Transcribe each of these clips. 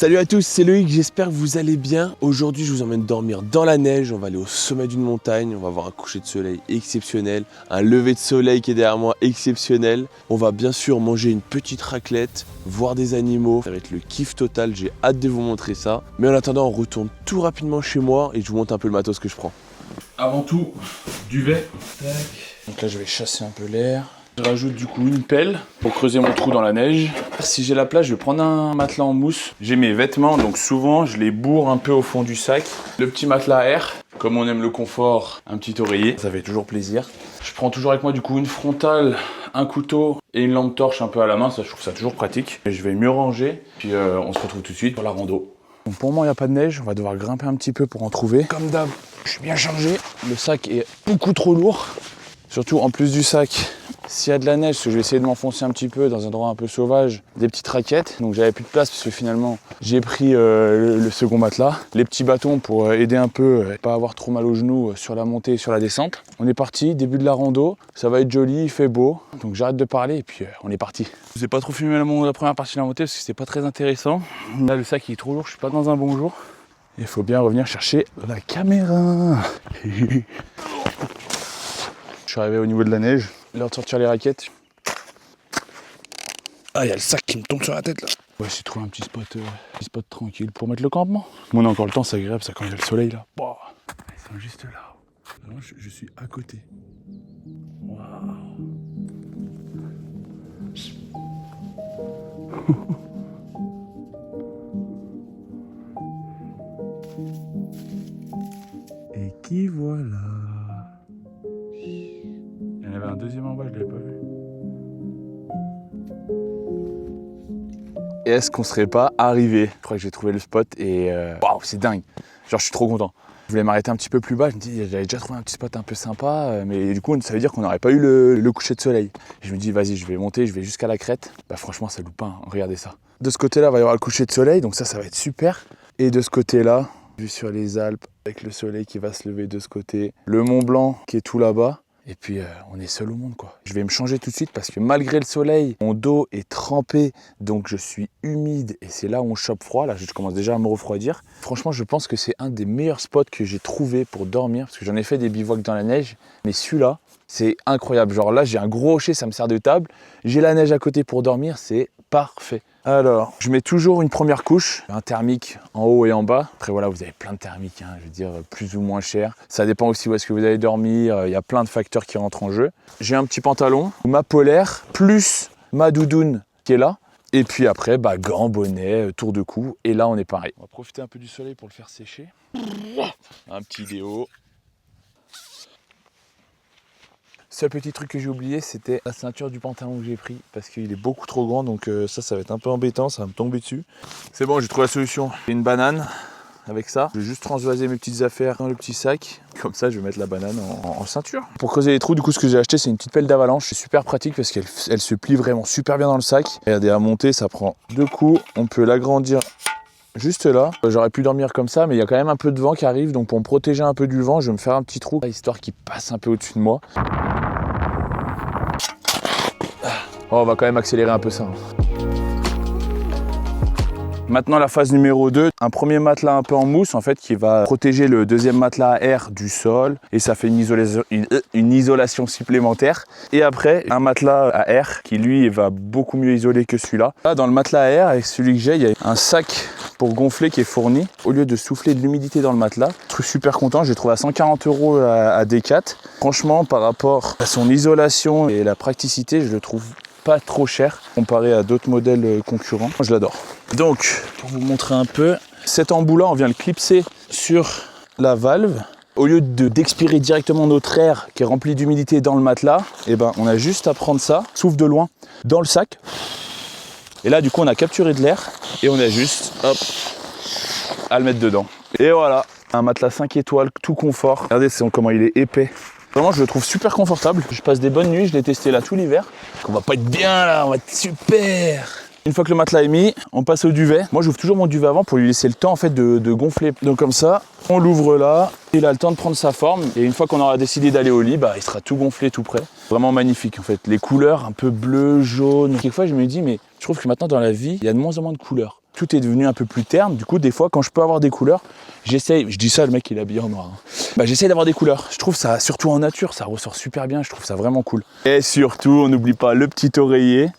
Salut à tous, c'est Loïc, j'espère que vous allez bien. Aujourd'hui, je vous emmène dormir dans la neige. On va aller au sommet d'une montagne, on va voir un coucher de soleil exceptionnel, un lever de soleil qui est derrière moi exceptionnel. On va bien sûr manger une petite raclette, voir des animaux. Ça va être le kiff total, j'ai hâte de vous montrer ça. Mais en attendant, on retourne tout rapidement chez moi et je vous montre un peu le matos que je prends. Avant tout, duvet. Tac. Donc là, je vais chasser un peu l'air. Je rajoute du coup une pelle pour creuser mon trou dans la neige. Si j'ai la place, je vais prendre un matelas en mousse. J'ai mes vêtements, donc souvent je les bourre un peu au fond du sac. Le petit matelas à air, comme on aime le confort, un petit oreiller, ça fait toujours plaisir. Je prends toujours avec moi du coup une frontale, un couteau et une lampe torche un peu à la main, ça je trouve ça toujours pratique. Et je vais mieux ranger, puis on se retrouve tout de suite pour la rando. Donc pour le moment il n'y a pas de neige, on va devoir grimper un petit peu pour en trouver. Comme d'hab, je suis bien chargé, le sac est beaucoup trop lourd. Surtout en plus du sac, s'il y a de la neige, je vais essayer de m'enfoncer un petit peu dans un endroit un peu sauvage, des petites raquettes. Donc j'avais plus de place parce que finalement j'ai pris le second matelas. Les petits bâtons pour aider un peu, pas avoir trop mal aux genoux sur la montée et sur la descente. On est parti, début de la rando, ça va être joli, il fait beau. Donc j'arrête de parler et puis on est parti. Je vous ai pas trop filmé la première partie de la montée parce que c'était pas très intéressant. Là le sac il est trop lourd, je suis pas dans un bon jour. Il faut bien revenir chercher la caméra. Je suis arrivé au niveau de la neige, l'heure de sortir les raquettes. Ah, il y a le sac qui me tombe sur la tête là. Ouais, j'ai trouvé un petit spot tranquille pour mettre le campement. Moi, on a encore le temps, c'est agréable ça quand il y a le soleil là. Bah, ils sont juste là. Alors, je suis à côté. Waouh. Et qui voilà. Il y en avait un deuxième en bas, je ne l'avais pas vu. Et est-ce qu'on serait pas arrivé? Je crois que j'ai trouvé le spot et waouh, c'est dingue. Genre, je suis trop content. Je voulais m'arrêter un petit peu plus bas. Je me dis, j'avais déjà trouvé un petit spot un peu sympa, mais du coup, ça veut dire qu'on n'aurait pas eu le coucher de soleil. Et je me dis, vas-y, je vais monter, je vais jusqu'à la crête. Bah, franchement, ça loupe pas. Hein. Regardez ça. De ce côté-là, il va y avoir le coucher de soleil, donc ça va être super. Et de ce côté-là, vue sur les Alpes, avec le soleil qui va se lever de ce côté, le Mont Blanc qui est tout là-bas. Et puis on est seul au monde quoi. Je vais me changer tout de suite parce que malgré le soleil, mon dos est trempé, donc je suis humide et c'est là où on chope froid. Là je commence déjà à me refroidir. Franchement je pense que c'est un des meilleurs spots que j'ai trouvé pour dormir parce que j'en ai fait des bivouacs dans la neige, mais celui-là c'est incroyable. Genre là j'ai un gros rocher, ça me sert de table, j'ai la neige à côté pour dormir, c'est parfait. Alors, je mets toujours une première couche, un thermique en haut et en bas. Après voilà, vous avez plein de thermiques, hein, je veux dire plus ou moins cher. Ça dépend aussi où est-ce que vous allez dormir, il y a plein de facteurs qui rentrent en jeu. J'ai un petit pantalon, ma polaire, plus ma doudoune qui est là. Et puis après, gants, bonnet, tour de cou, et là on est pareil. On va profiter un peu du soleil pour le faire sécher. Un petit déo. Seul petit truc que j'ai oublié, c'était la ceinture du pantalon que j'ai pris parce qu'il est beaucoup trop grand, donc ça va être un peu embêtant, ça va me tomber dessus. C'est bon, j'ai trouvé la solution. Une banane avec ça. Je vais juste transvaser mes petites affaires dans le petit sac. Comme ça, je vais mettre la banane en ceinture. Pour creuser les trous, du coup, ce que j'ai acheté, c'est une petite pelle d'avalanche. C'est super pratique parce qu'elle se plie vraiment super bien dans le sac. Regardez, à monter, ça prend 2 coups. On peut l'agrandir juste là. J'aurais pu dormir comme ça, mais il y a quand même un peu de vent qui arrive. Donc pour me protéger un peu du vent, je vais me faire un petit trou, histoire qu'il passe un peu au-dessus de moi. Oh, on va quand même accélérer un peu ça. Maintenant la phase numéro 2, un premier matelas un peu en mousse en fait qui va protéger le deuxième matelas à air du sol et ça fait une isolation supplémentaire. Et après un matelas à air qui lui va beaucoup mieux isoler que celui-là. Là dans le matelas à air avec celui que j'ai, il y a un sac pour gonfler qui est fourni. Au lieu de souffler de l'humidité dans le matelas, je suis super content, j'ai trouvé à 140 € à Decat. Franchement par rapport à son isolation et la praticité, je le trouve pas trop cher comparé à d'autres modèles concurrents. Moi je l'adore. Donc pour vous montrer un peu, cet embout là on vient le clipser sur la valve. Au lieu d'expirer directement notre air qui est rempli d'humidité dans le matelas, et on a juste à prendre ça, souffle de loin, dans le sac. Et là du coup on a capturé de l'air et on a juste hop à le mettre dedans. Et voilà, un matelas 5 étoiles, tout confort. Regardez comment il est épais. Vraiment, je le trouve super confortable. Je passe des bonnes nuits, je l'ai testé là tout l'hiver. On va pas être bien là, on va être super. Une fois que le matelas est mis, on passe au duvet. Moi, j'ouvre toujours mon duvet avant pour lui laisser le temps en fait de gonfler. Donc comme ça, on l'ouvre là, il a le temps de prendre sa forme. Et une fois qu'on aura décidé d'aller au lit, il sera tout gonflé, tout prêt. Vraiment magnifique en fait. Les couleurs un peu bleu, jaune. Quelquefois, je me dis, mais je trouve que maintenant dans la vie, il y a de moins en moins de couleurs. Tout est devenu un peu plus terne. Du coup, des fois, quand je peux avoir des couleurs, j'essaye. Je dis ça, le mec, il est habillé en noir. J'essaye d'avoir des couleurs. Je trouve ça, surtout en nature, ça ressort super bien. Je trouve ça vraiment cool. Et surtout, on n'oublie pas le petit oreiller.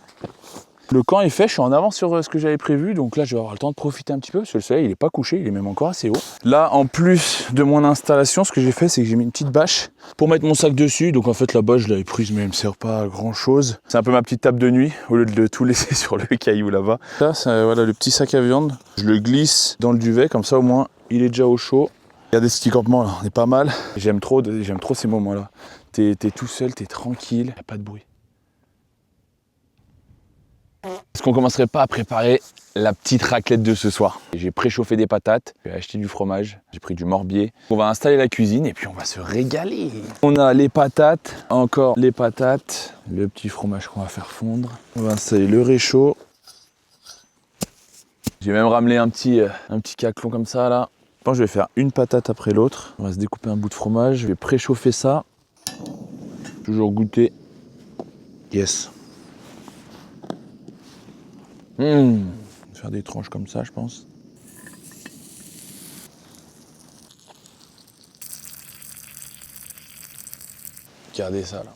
Le camp est fait, je suis en avance sur ce que j'avais prévu, donc là je vais avoir le temps de profiter un petit peu parce que le soleil il est pas couché, il est même encore assez haut. Là en plus de mon installation, ce que j'ai fait c'est que j'ai mis une petite bâche pour mettre mon sac dessus, donc en fait la bâche je l'avais prise mais elle me sert pas à grand chose. C'est un peu ma petite table de nuit au lieu de tout laisser sur le caillou là-bas. Là c'est voilà, le petit sac à viande, je le glisse dans le duvet comme ça au moins il est déjà au chaud. Regardez ce petit campement là, on est pas mal. J'aime trop ces moments là. T'es tout seul, t'es tranquille, y a pas de bruit. Est-ce qu'on commencerait pas à préparer la petite raclette de ce soir? J'ai préchauffé des patates, j'ai acheté du fromage, j'ai pris du morbier. On va installer la cuisine et puis on va se régaler. On a les patates, encore les patates, le petit fromage qu'on va faire fondre. On va installer le réchaud. J'ai même ramené un petit caclon comme ça là. Je pense que je vais faire une patate après l'autre. On va se découper un bout de fromage, je vais préchauffer ça. Toujours goûter. Yes. Faire des tranches comme ça, je pense. Regardez ça là.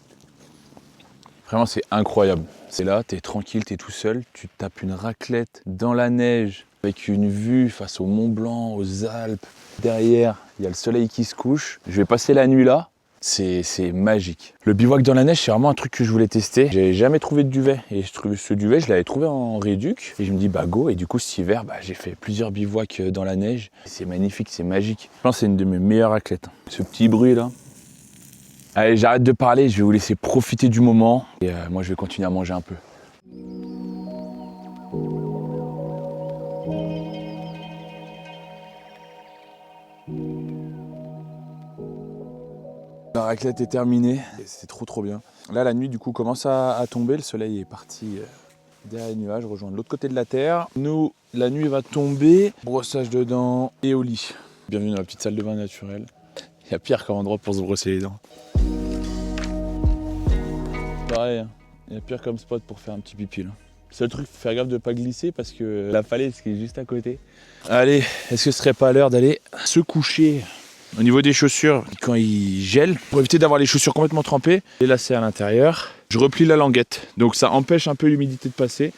Vraiment, c'est incroyable. C'est là, t'es tranquille, t'es tout seul, tu te tapes une raclette dans la neige avec une vue face au Mont Blanc, aux Alpes. Derrière, il y a le soleil qui se couche. Je vais passer la nuit là. C'est magique. Le bivouac dans la neige, c'est vraiment un truc que je voulais tester. J'avais jamais trouvé de duvet. Et ce duvet, je l'avais trouvé en réduc. Et je me dis, bah go. Et du coup, cet hiver, j'ai fait plusieurs bivouacs dans la neige. C'est magnifique, c'est magique. Je pense que c'est une de mes meilleures raclettes. Ce petit bruit là. Allez, j'arrête de parler. Je vais vous laisser profiter du moment. Et moi, je vais continuer à manger un peu. La raclette est terminée, c'est trop bien. Là la nuit du coup commence à tomber, le soleil est parti derrière les nuages, rejoindre l'autre côté de la terre. Nous, la nuit va tomber, brossage de dents et au lit. Bienvenue dans la petite salle de bain naturelle. Il y a pire comme endroit pour se brosser les dents. Pareil, il y a pire comme spot pour faire un petit pipi là. Seul truc, faut faire gaffe de ne pas glisser parce que la falaise qui est juste à côté. Allez, est-ce que ce serait pas l'heure d'aller se coucher? Au niveau des chaussures, quand il gèle, pour éviter d'avoir les chaussures complètement trempées, les lacets à l'intérieur, je replie la languette. Donc ça empêche un peu l'humidité de passer.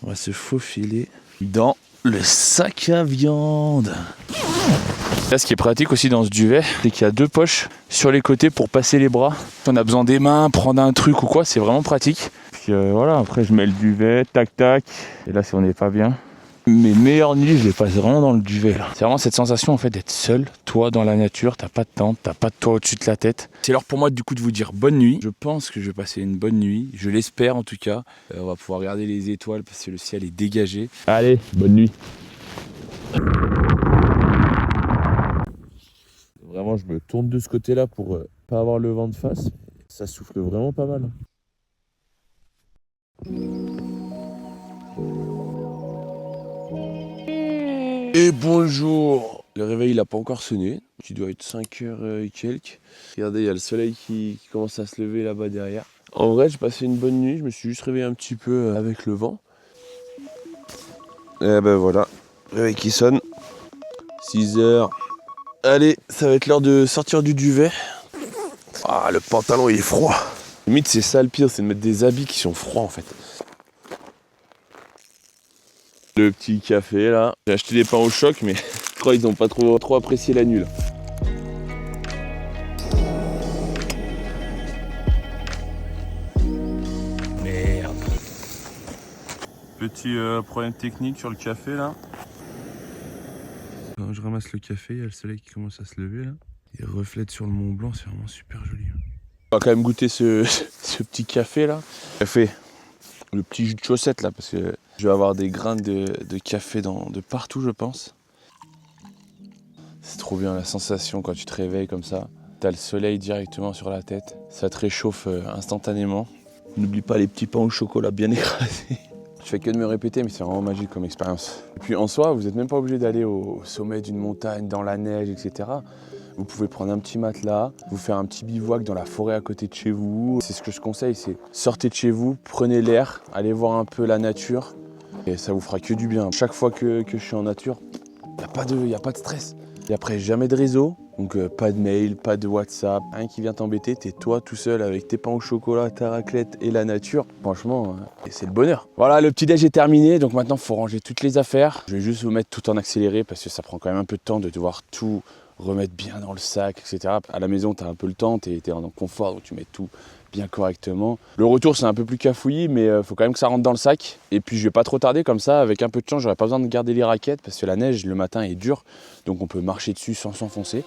On va se faufiler dans le sac à viande. Là, ce qui est pratique aussi dans ce duvet, c'est qu'il y a deux poches sur les côtés pour passer les bras. Si on a besoin des mains, prendre un truc ou quoi, c'est vraiment pratique. Puis voilà, après je mets le duvet, tac tac. Et là, si on n'est pas bien. Mes meilleures nuits, je les passe vraiment dans le duvet là. C'est vraiment cette sensation en fait d'être seul, toi dans la nature, t'as pas de tente, t'as pas de toit au-dessus de la tête. C'est l'heure pour moi du coup de vous dire bonne nuit. Je pense que je vais passer une bonne nuit, je l'espère en tout cas. On va pouvoir regarder les étoiles parce que le ciel est dégagé. Allez, bonne nuit. Vraiment, je me tourne de ce côté-là pour pas avoir le vent de face. Ça souffle vraiment pas mal. Et bonjour! Le réveil il a pas encore sonné, il doit être 5h et quelques. Regardez, il y a le soleil qui commence à se lever là-bas derrière. En vrai, j'ai passé une bonne nuit, je me suis juste réveillé un petit peu avec le vent. Et ben voilà, réveil qui sonne. 6h. Allez, ça va être l'heure de sortir du duvet. Ah, le pantalon il est froid. Limite, c'est ça le pire, c'est de mettre des habits qui sont froids en fait. Le petit café là. J'ai acheté des pains au choc, mais je crois qu'ils n'ont pas trop apprécié la nuit là. Merde. Petit problème technique sur le café là. Quand je ramasse le café, il y a le soleil qui commence à se lever là. Il reflète sur le Mont Blanc, c'est vraiment super joli. On va quand même goûter ce petit café là. Café. Le petit jus de chaussette là, parce que je vais avoir des grains de café de partout je pense. C'est trop bien la sensation quand tu te réveilles comme ça. T'as le soleil directement sur la tête, ça te réchauffe instantanément. N'oublie pas les petits pains au chocolat bien écrasés. Je fais que de me répéter mais c'est vraiment magique comme expérience. Et puis en soi, vous n'êtes même pas obligé d'aller au sommet d'une montagne, dans la neige, etc. Vous pouvez prendre un petit matelas, vous faire un petit bivouac dans la forêt à côté de chez vous. C'est ce que je conseille, c'est sortez de chez vous, prenez l'air, allez voir un peu la nature. Et ça vous fera que du bien. Chaque fois que je suis en nature, il n'y a pas de stress. Et après, jamais de réseau. Donc pas de mail, pas de WhatsApp, rien qui vient t'embêter, t'es toi tout seul avec tes pains au chocolat, ta raclette et la nature. Franchement, c'est le bonheur. Voilà, le petit déj est terminé, donc maintenant il faut ranger toutes les affaires. Je vais juste vous mettre tout en accéléré parce que ça prend quand même un peu de temps de devoir tout remettre bien dans le sac, etc. À la maison, tu as un peu le temps, tu es en confort, donc tu mets tout bien correctement. Le retour, c'est un peu plus cafouillis, mais il faut quand même que ça rentre dans le sac. Et puis, je vais pas trop tarder comme ça. Avec un peu de chance, j'aurais pas besoin de garder les raquettes parce que la neige, le matin, est dure. Donc, on peut marcher dessus sans s'enfoncer.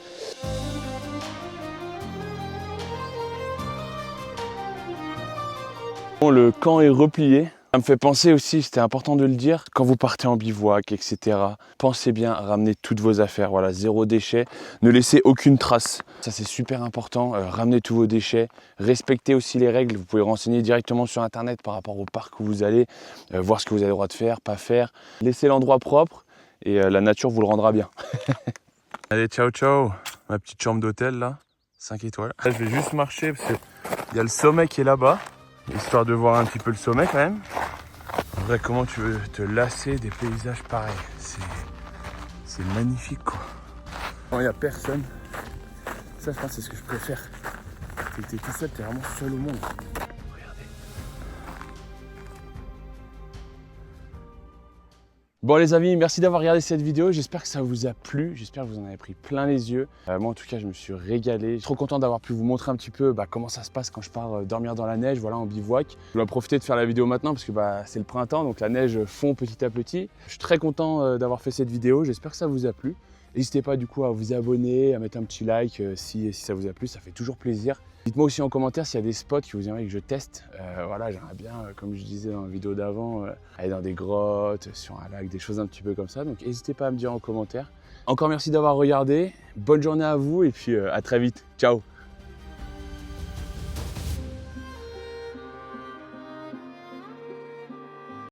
Bon, le camp est replié. Ça me fait penser aussi, c'était important de le dire, quand vous partez en bivouac, etc., pensez bien à ramener toutes vos affaires, voilà, zéro déchet, ne laissez aucune trace. Ça c'est super important, ramenez tous vos déchets, respectez aussi les règles, vous pouvez renseigner directement sur internet par rapport au parc où vous allez, voir ce que vous avez le droit de faire, pas faire. Laissez l'endroit propre et la nature vous le rendra bien. Allez, ciao ciao, ma petite chambre d'hôtel là, 5 étoiles. Là, je vais juste marcher parce qu'il y a le sommet qui est là-bas. Histoire de voir un petit peu le sommet quand même. En vrai, comment tu veux te lasser des paysages pareils? C'est magnifique quoi. Quand il n'y a personne, ça je pense que c'est ce que je préfère. T'es tout seul, t'es vraiment seul au monde. Regardez. Bon les amis, merci d'avoir regardé cette vidéo, j'espère que ça vous a plu, j'espère que vous en avez pris plein les yeux. Moi en tout cas je me suis régalé, je suis trop content d'avoir pu vous montrer un petit peu comment ça se passe quand je pars dormir dans la neige, voilà en bivouac. Je dois profiter de faire la vidéo maintenant parce que c'est le printemps, donc la neige fond petit à petit. Je suis très content d'avoir fait cette vidéo, j'espère que ça vous a plu. N'hésitez pas du coup à vous abonner, à mettre un petit like si ça vous a plu, ça fait toujours plaisir. Dites-moi aussi en commentaire s'il y a des spots que vous aimeriez que je teste. Voilà, j'aimerais bien, comme je disais dans la vidéo d'avant, aller dans des grottes, sur un lac, des choses un petit peu comme ça. Donc n'hésitez pas à me dire en commentaire. Encore merci d'avoir regardé, bonne journée à vous et puis à très vite. Ciao!